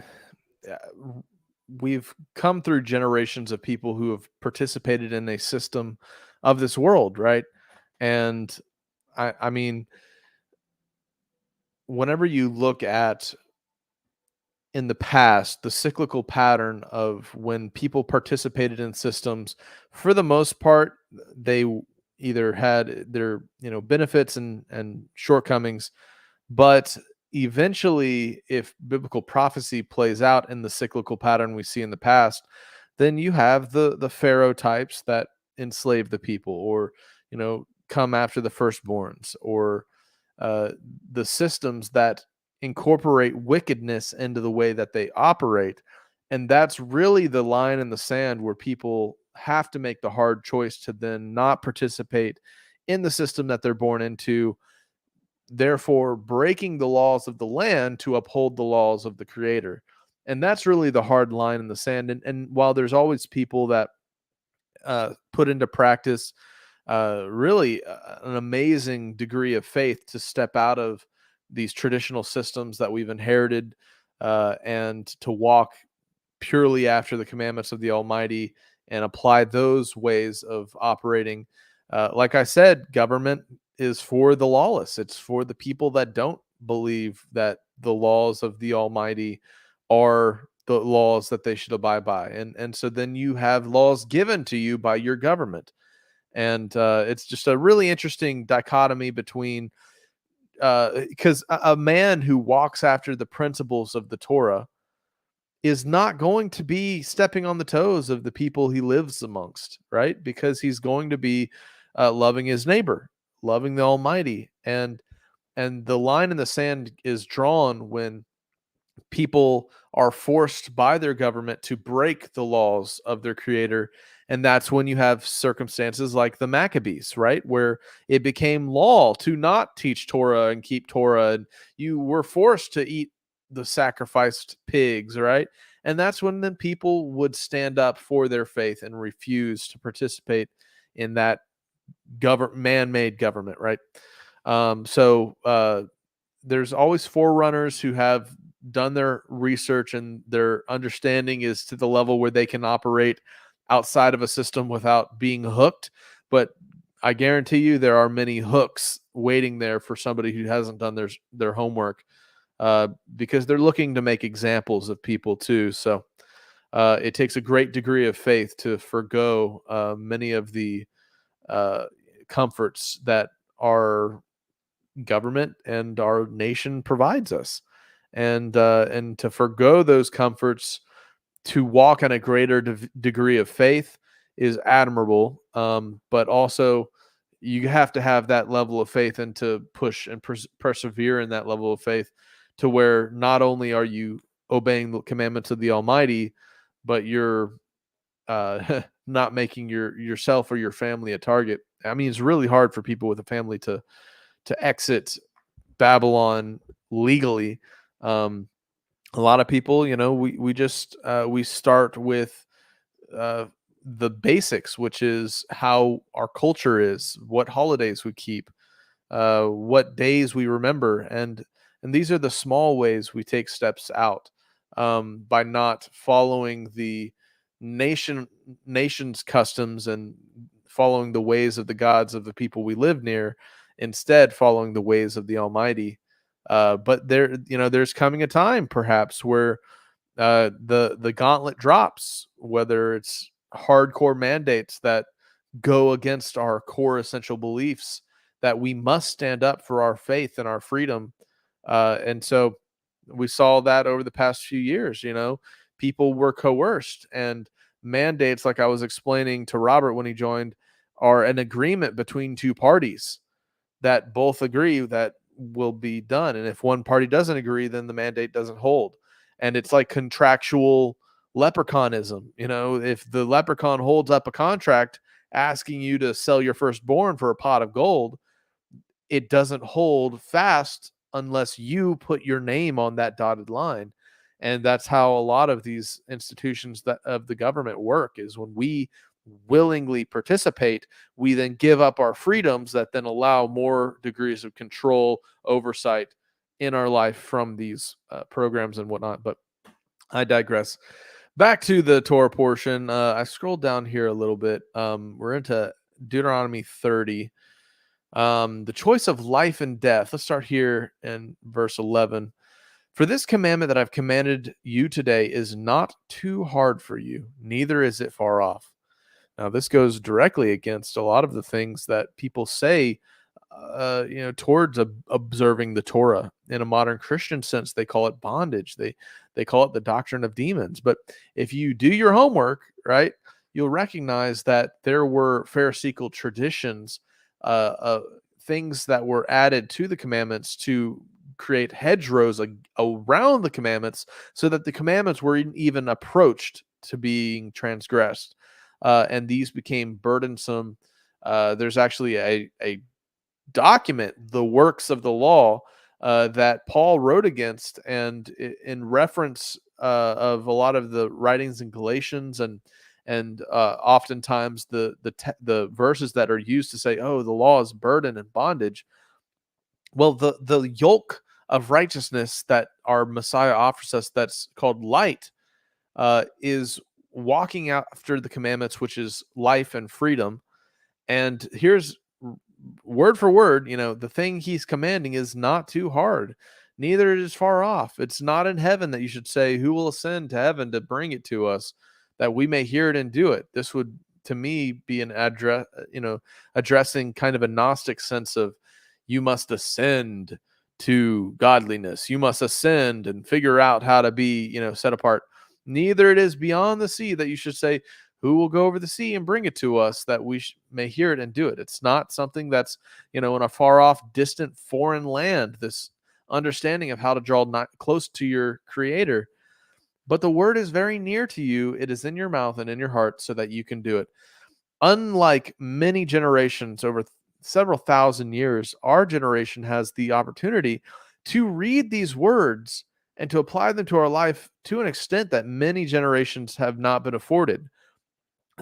we've come through generations of people who have participated in a system of this world, right? And I mean, whenever you look at in the past, the cyclical pattern of when people participated in systems, for the most part, they either had their benefits and shortcomings, but eventually, if biblical prophecy plays out in the cyclical pattern we see in the past, then you have the Pharaoh types that enslave the people, or come after the firstborns, or the systems that incorporate wickedness into the way that they operate. And that's really the line in the sand where people have to make the hard choice to then not participate in the system that they're born into, therefore breaking the laws of the land to uphold the laws of the Creator. And that's really the hard line in the sand. And while there's always people that put into practice really an amazing degree of faith to step out of these traditional systems that we've inherited and to walk purely after the commandments of the Almighty and apply those ways of operating. Like I said, government is for the lawless. It's for the people that don't believe that the laws of the Almighty are the laws that they should abide by. And so then you have laws given to you by your government. And it's just a really interesting dichotomy between, because a man who walks after the principles of the Torah is not going to be stepping on the toes of the people he lives amongst, right? Because he's going to be loving his neighbor, loving the Almighty. And the line in the sand is drawn when people are forced by their government to break the laws of their creator. And that's when you have circumstances like the Maccabees, right? Where it became law to not teach Torah and keep Torah, and you were forced to eat the sacrificed pigs, right? And that's when then people would stand up for their faith and refuse to participate in that man-made government, right? So there's always forerunners who have done their research and their understanding is to the level where they can operate outside of a system without being hooked. But I guarantee you there are many hooks waiting there for somebody who hasn't done their homework, because they're looking to make examples of people too. So it takes a great degree of faith to forego many of the comforts that our government and our nation provides us, and to forgo those comforts to walk in a greater degree of faith is admirable. But also you have to have that level of faith and to push and persevere in that level of faith to where not only are you obeying the commandments of the Almighty, but you're not making yourself or your family a target. I mean, it's really hard for people with a family to exit Babylon legally. A lot of people, we start with the basics, which is how our culture is, what holidays we keep, what days we remember, and these are the small ways we take steps out, by not following the nation's customs and following the ways of the gods of the people we live near, instead following the ways of the Almighty. But there's coming a time perhaps where the gauntlet drops, whether it's hardcore mandates that go against our core essential beliefs, that we must stand up for our faith and our freedom. And so we saw that over the past few years. People were coerced, and mandates, like I was explaining to Robert when he joined, are an agreement between two parties that both agree that will be done. And if one party doesn't agree, then the mandate doesn't hold. And it's like contractual leprechaunism. If the leprechaun holds up a contract asking you to sell your firstborn for a pot of gold, it doesn't hold fast unless you put your name on that dotted line. And that's how a lot of these institutions that of the government work, is when we willingly participate, we then give up our freedoms that then allow more degrees of control, oversight in our life from these programs and whatnot. But I digress. Back to the Torah portion. I scrolled down here a little bit. We're into Deuteronomy 30. The choice of life and death. Let's start here in verse 11. For this commandment that I've commanded you today is not too hard for you, neither is it far off. Now, this goes directly against a lot of the things that people say, towards observing the Torah. In a modern Christian sense, they call it bondage. They call it the doctrine of demons. But if you do your homework, right, you'll recognize that there were Pharisaical traditions, things that were added to the commandments to create hedgerows around the commandments, so that the commandments were even approached to being transgressed. And these became burdensome. There's actually a document, the works of the law, that Paul wrote against, and in reference of a lot of the writings in Galatians, and oftentimes the verses that are used to say, oh, the law is burden and bondage. Well, the yoke of righteousness that our Messiah offers us, that's called light, is walking after the commandments, which is life and freedom. And here's word for word, the thing he's commanding is not too hard, neither it is far off. It's not in heaven that you should say, who will ascend to heaven to bring it to us, that we may hear it and do it. This would, to me, be an addressing kind of a Gnostic sense of, you must ascend to godliness. You must ascend and figure out how to be, set apart. Neither it is beyond the sea that you should say, who will go over the sea and bring it to us, that we may hear it and do it. It's not something that's, in a far off, distant, foreign land, this understanding of how to draw not close to your Creator. But the word is very near to you. It is in your mouth and in your heart so that you can do it. Unlike many generations over several thousand years, our generation has the opportunity to read these words and to apply them to our life to an extent that many generations have not been afforded.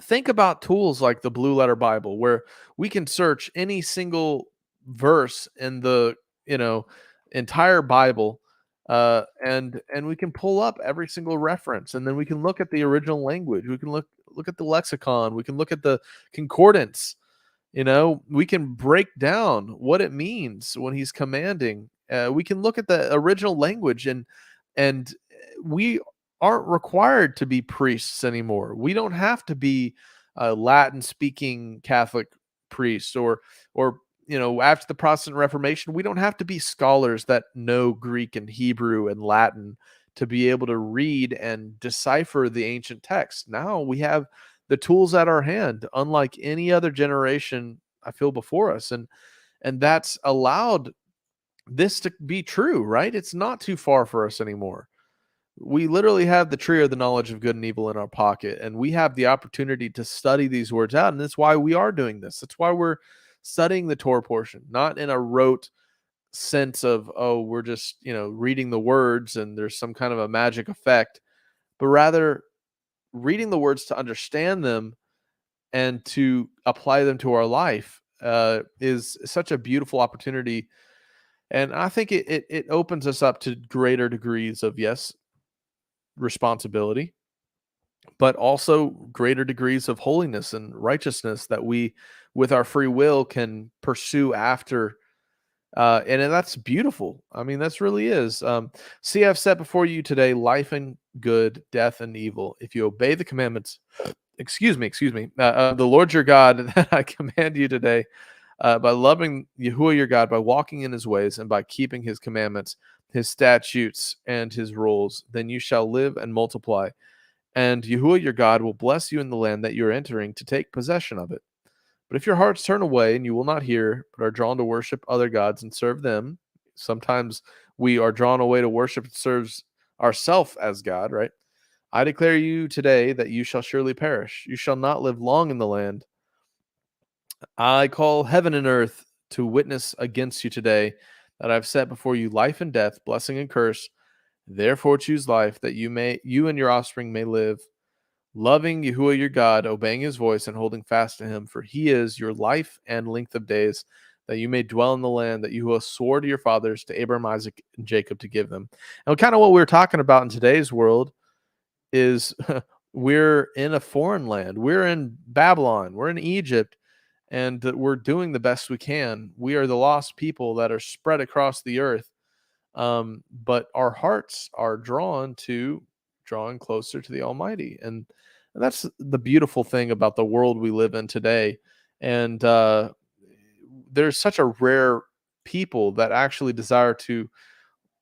Think about tools like the Blue Letter Bible, where we can search any single verse in the you know entire Bible, and we can pull up every single reference, and then we can look at the original language. We can look at the lexicon. We can look at the concordance. We can break down what it means when he's commanding. We can look at the original language, and we aren't required to be priests anymore. We don't have to be Latin speaking Catholic priests, or after the Protestant Reformation, we don't have to be scholars that know Greek and Hebrew and Latin to be able to read and decipher the ancient text. Now we have the tools at our hand, unlike any other generation I feel before us, and that's allowed this to be true, right? It's not too far for us anymore. We literally have the tree of the knowledge of good and evil in our pocket, and we have the opportunity to study these words out, and that's why we are doing this. That's why we're studying the Torah portion, not in a rote sense of, oh, we're just reading the words and there's some kind of a magic effect, but rather reading the words to understand them and to apply them to our life is such a beautiful opportunity. And I think it opens us up to greater degrees of, yes, responsibility, but also greater degrees of holiness and righteousness that we, with our free will, can pursue after. And that's beautiful. I mean, that's really is. See, I've set before you today life and good, death and evil. If you obey the commandments, excuse me, the Lord your God that I command you today, by loving Yahuwah your God, by walking in his ways, and by keeping his commandments, his statutes, and his rules, then you shall live and multiply. And Yahuwah your God will bless you in the land that you are entering to take possession of it. But if your hearts turn away and you will not hear, but are drawn to worship other gods and serve them, sometimes we are drawn away to worship and serve ourselves as God, right? I declare you today that you shall surely perish. You shall not live long in the land. I call heaven and earth to witness against you today that I've set before you life and death, blessing and curse. Therefore choose life, that you and your offspring may live, loving Yahuwah your God, obeying his voice and holding fast to him, for he is your life and length of days, that you may dwell in the land that Yahuwah swore to your fathers, to Abraham, Isaac, and Jacob, to give them. And kind of what we're talking about in today's world is we're in a foreign land. We're in Babylon. We're in Egypt, and we're doing the best we can. We are the lost people that are spread across the earth. But our hearts are drawing closer to the Almighty. And that's the beautiful thing about the world we live in today. And there's such a rare people that actually desire to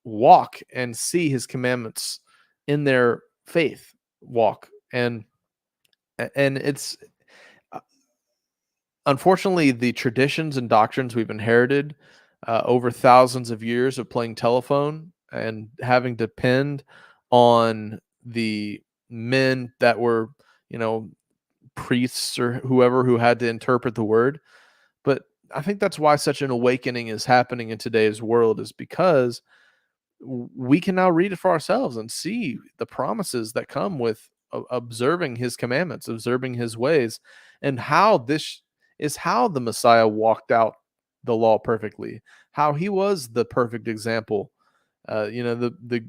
walk and see his commandments in their faith walk. And it's unfortunately the traditions and doctrines we've inherited over thousands of years of playing telephone and having to depend on the men that were, priests or whoever who had to interpret the word. But I think that's why such an awakening is happening in today's world, is because we can now read it for ourselves and see the promises that come with observing his commandments, observing his ways, and how this is how the Messiah walked out the law perfectly, how he was the perfect example. The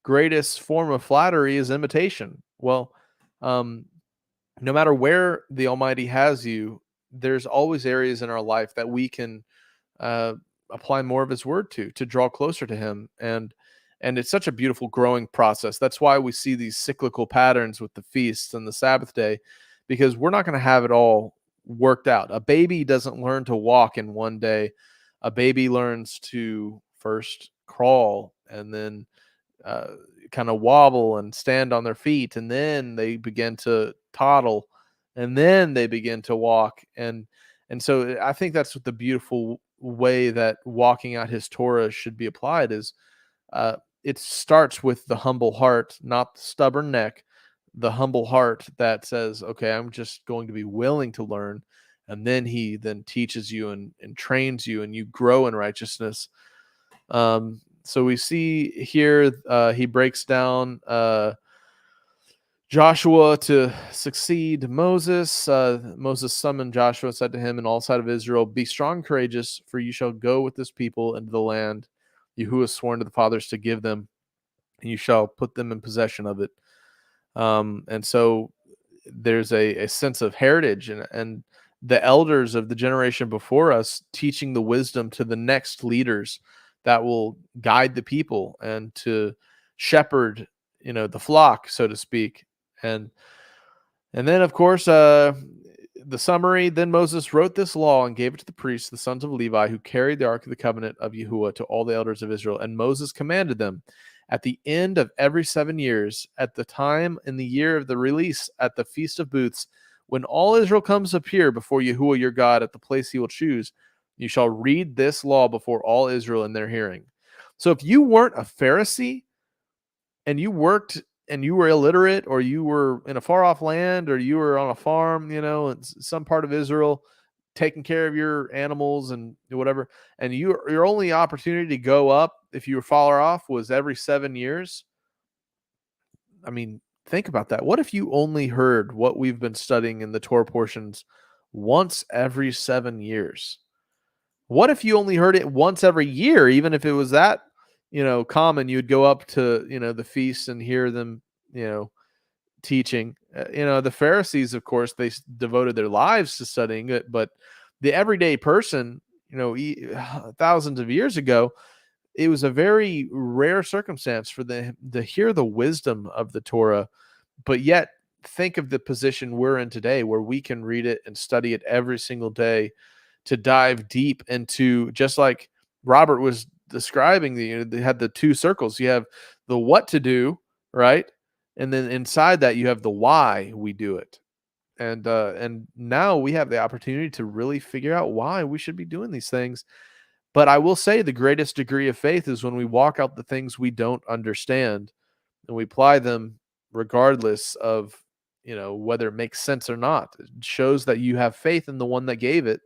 greatest form of flattery is imitation. Well, no matter where the Almighty has you, there's always areas in our life that we can apply more of his word to draw closer to him. And it's such a beautiful growing process. That's why we see these cyclical patterns with the feasts and the Sabbath day, because we're not going to have it all worked out. A baby doesn't learn to walk in one day. A baby learns to first crawl and then kind of wobble and stand on their feet, and then they begin to toddle, and then they begin to walk. And so I think that's what the beautiful way that walking out his Torah should be applied is it starts with the humble heart, not the stubborn neck, the humble heart that says, okay, I'm just going to be willing to learn. And then he then teaches you and trains you, and you grow in righteousness. So we see here he breaks down Joshua to succeed Moses. Moses summoned Joshua, said to him and all side of Israel, "Be strong and courageous, for you shall go with this people into the land Yahuwah has sworn to the fathers to give them, and you shall put them in possession of it." And so there's a sense of heritage, and the elders of the generation before us teaching the wisdom to the next leaders that will guide the people and to shepherd, the flock, so to speak. And then, of course, the summary, then Moses wrote this law and gave it to the priests, the sons of Levi, who carried the ark of the covenant of Yahuwah to all the elders of Israel. And Moses commanded them at the end of every 7 years, at the time in the year of the release at the Feast of Booths, when all Israel comes to appear before Yahuwah your God at the place he will choose, you shall read this law before all Israel in their hearing. So if you weren't a Pharisee and you worked and you were illiterate, or you were in a far off land, or you were on a farm, in some part of Israel, taking care of your animals and whatever, and your only opportunity to go up if you were far off was every 7 years. I mean, think about that. What if you only heard what we've been studying in the Torah portions once every 7 years? What if you only heard it once every year, even if it was that, common? You'd go up to, the feasts and hear them, teaching. The Pharisees, of course, they devoted their lives to studying it, but the everyday person, thousands of years ago, it was a very rare circumstance for them to hear the wisdom of the Torah. But yet, think of the position we're in today, where we can read it and study it every single day to dive deep into, just like Robert was describing, they had the two circles. You have the what to do, right? And then inside that, you have the why we do it. And now we have the opportunity to really figure out why we should be doing these things. But I will say the greatest degree of faith is when we walk out the things we don't understand and we apply them regardless of, whether it makes sense or not. It shows that you have faith in the one that gave it,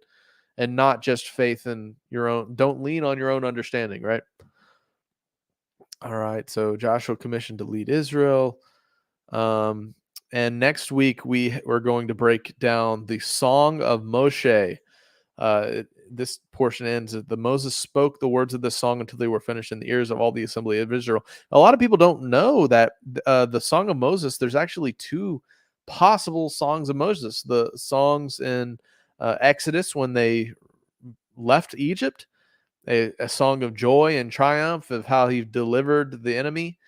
and not just faith in your own. Don't lean on your own understanding, right? All right. So Joshua commissioned to lead Israel. And next week we're going to break down the Song of Moshe. This portion ends that the Moses spoke the words of this song until they were finished in the ears of all the assembly of Israel. A lot of people don't know that the Song of Moses, there's actually two possible songs of Moses. The songs in Exodus when they left Egypt, a song of joy and triumph of how he delivered the enemy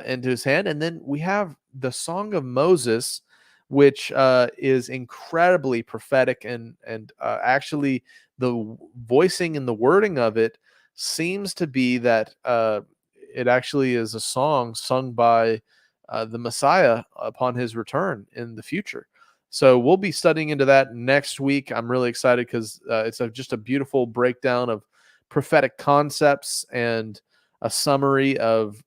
into his hand. And then we have the Song of Moses, which is incredibly prophetic, and actually the voicing and the wording of it seems to be that it actually is a song sung by the Messiah upon his return in the future. So we'll be studying into that next week. I'm really excited because it's just a beautiful breakdown of prophetic concepts and a summary of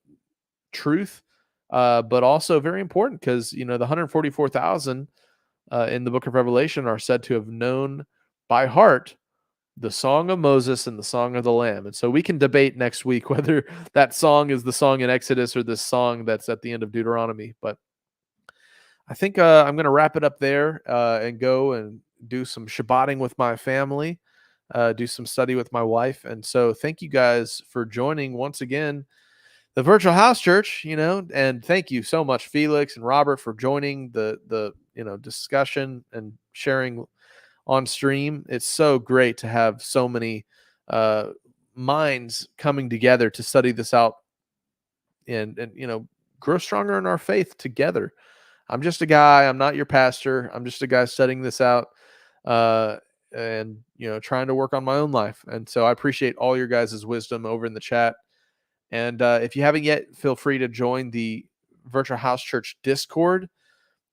truth, but also very important because the 144,000 in the book of Revelation are said to have known by heart the Song of Moses and the Song of the Lamb. And so we can debate next week whether that song is the song in Exodus or this song that's at the end of Deuteronomy. But I think I'm going to wrap it up there and go and do some Shabbating with my family, do some study with my wife. And so thank you guys for joining once again the virtual house church, and thank you so much, Felix and Robert, for joining the discussion and sharing on stream. It's so great to have so many minds coming together to study this out and grow stronger in our faith together. I'm just a guy. I'm not your pastor. I'm just a guy studying this out and trying to work on my own life. And so I appreciate all your guys' wisdom over in the chat. And if you haven't yet, feel free to join the Virtual House Church Discord,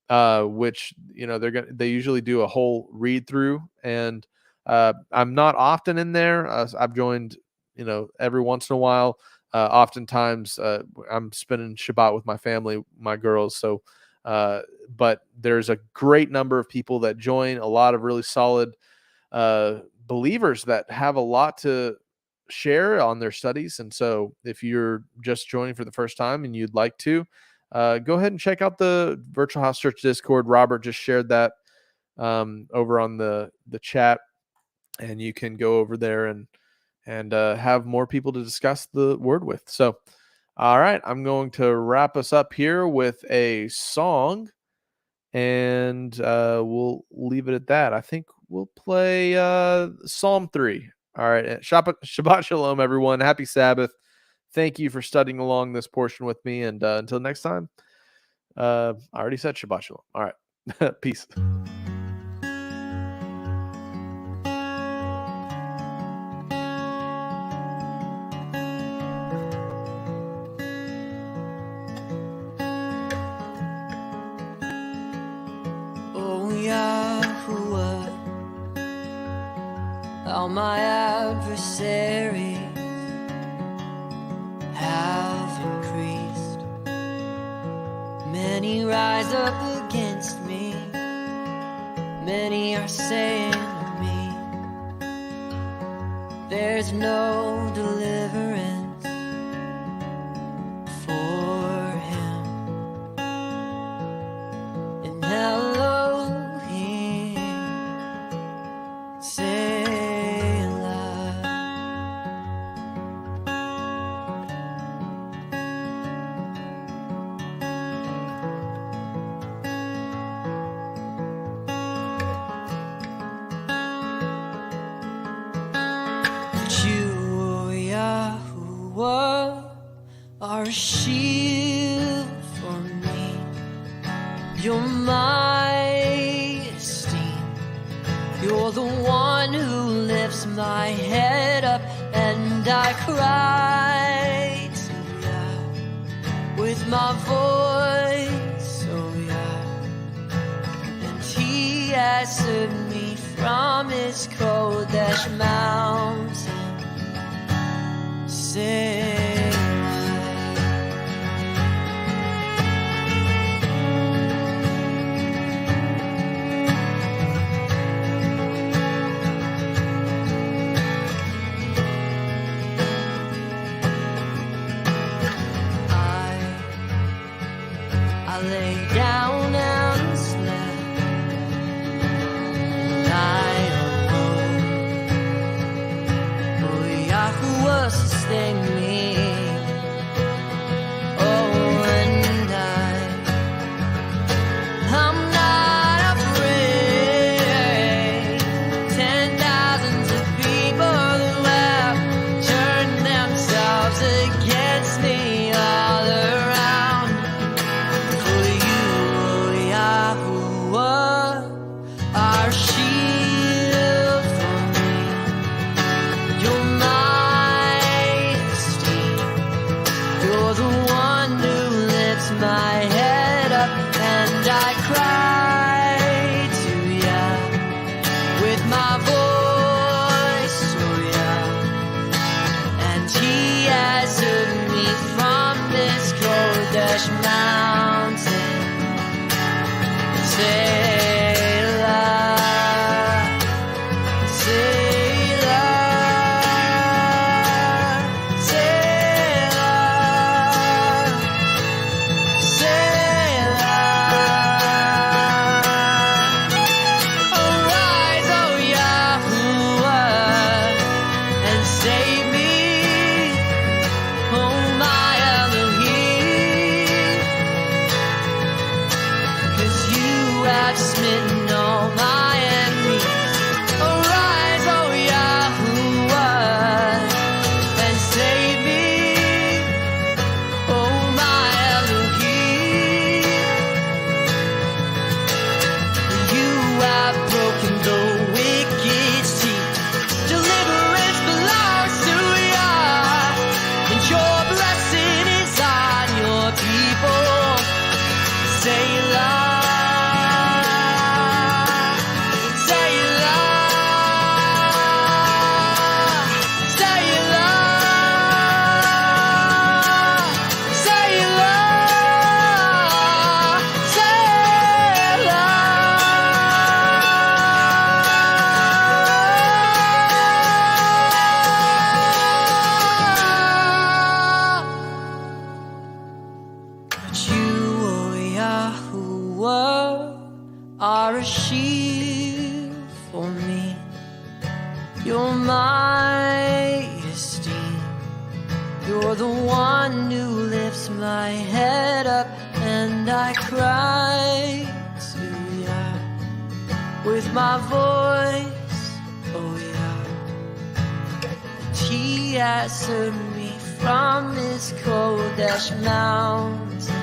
which they usually do a whole read through, and I'm not often in there. I've joined, every once in a while. Oftentimes, I'm spending Shabbat with my family, my girls. So, but there's a great number of people that join, a lot of really solid believers that have a lot to share on their studies. And so if you're just joining for the first time and you'd like to, go ahead and check out the Virtual House Church Discord. Robert just shared that over on the chat, and you can go over there and have more people to discuss the word with. So, all right, I'm going to wrap us up here with a song, and we'll leave it at that. I think we'll play Psalm 3. All right, Shabbat Shalom, everyone. Happy Sabbath. Thank you for studying along this portion with me, and until next time, I already said Shabbat Shalom. All right, peace. All my adversaries have increased. Many rise up against me. Many are saying to me, there's no deliverance for him. And Elohim say, are a shield for me. You're my esteem. You're the one who lifts my head up, and I cry to you with my voice, oh yeah. And he answered me from his Kodesh mountain. Say, I lay down and slept, and I awoke. Oh, Yahuwah sustained me. are a shield for me. You're my esteem. You're the one who lifts my head up, and I cry to you with my voice, oh yeah. He has served me from this cold ash mountain.